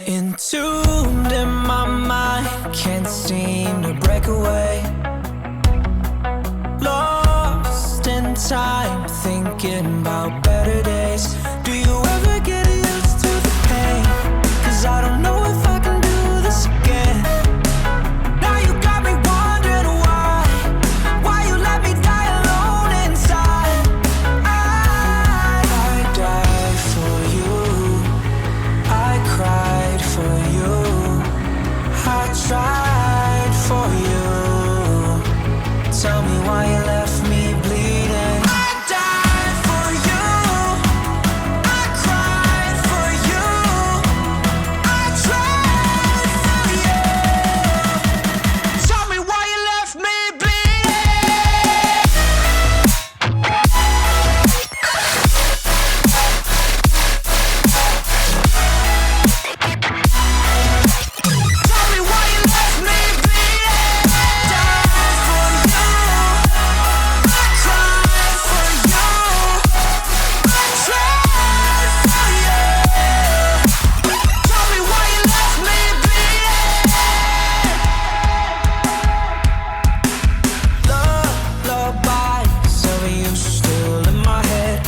Entombed in my mind, can't seem to break away. Lost in time, thinking about better days. Do you ever get used to the pain? 'Cause I don't know if I can do this again. Now you got me wondering why you let me die alone inside. I died for you, I cried for you, I tried for you. Tell me why you left me bleeding. I died for you, I cried for you, I tried for you. Tell me why you left me bleeding. Tell me why you left me bleeding. Died for you, I cried for you, I tried for you. Tell me why you left me bleeding. Lullabies of you still in my head.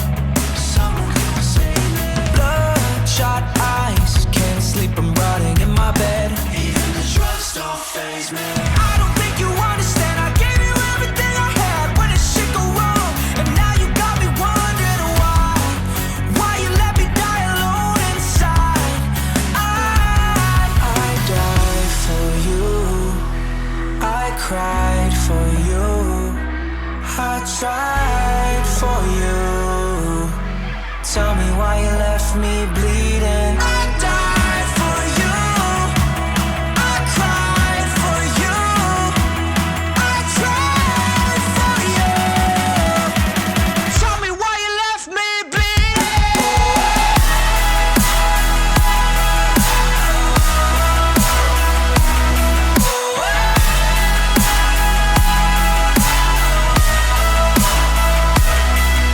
Bloodshot eyes, can't sleep, I'm rotting in my bed. Even the drugs don't faze me. I don't think you understand, I gave you everything I had. When did shit go wrong? And now you got me wondering why you let me die alone inside. I died for you, I cried for you, I tried for you. Tell me why you left me bleeding. I died for you, I cried for you, I tried for you. Tell me why you left me bleeding.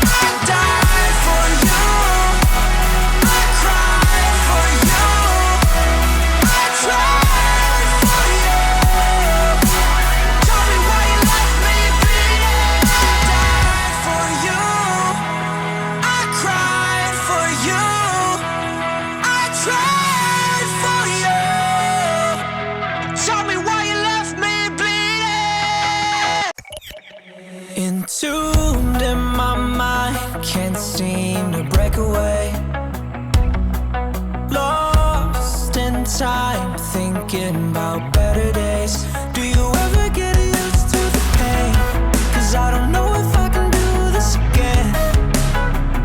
I died for you, I cried for you, I tried for you. Tell me why you left me bleeding. I died for you, I cried for you, I tried for you. Tell me why you left me bleeding. Entombed in my mind, can't seem to break away. Lost in time, thinking about better days. Do you ever get used to the pain? 'Cause I don't know if I can do this again.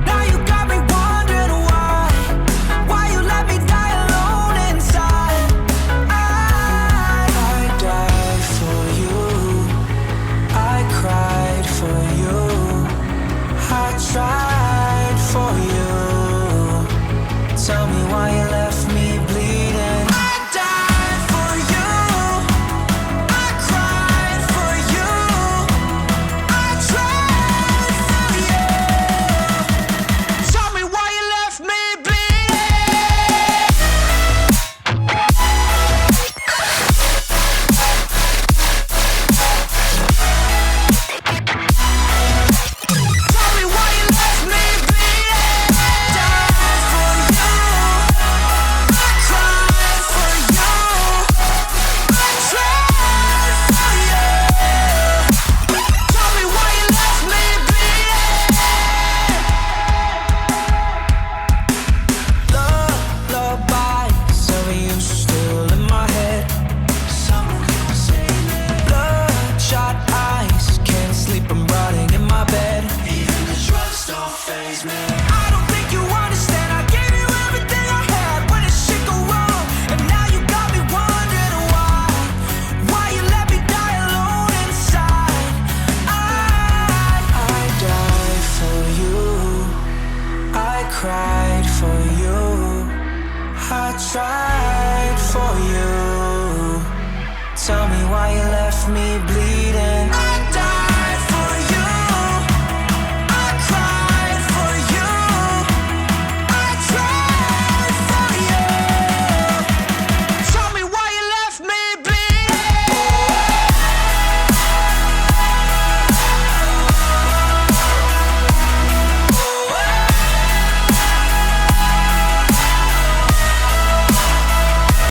Now you got me wondering why you let me die alone inside. I died for you, I cried for you, I tried for you. Tell me why you left me bleeding. I died for you, I cried for you, I tried for you. Tell me why you left me bleeding. Tell me why you left me bleeding. Died for you, I cried for you, I tried for you. Tell me why you left me bleeding. Lullabies of you still in my head. Bloodshot eyes, can't sleep, I'm rotting in my bed. Even the drugs don't faze me. I don't think you understand, I gave you everything I had. When did shit go wrong? And now you got me wondering why you let me die alone inside. I died for you, I cried for you, I tried for you. Tell me why you left me bleeding.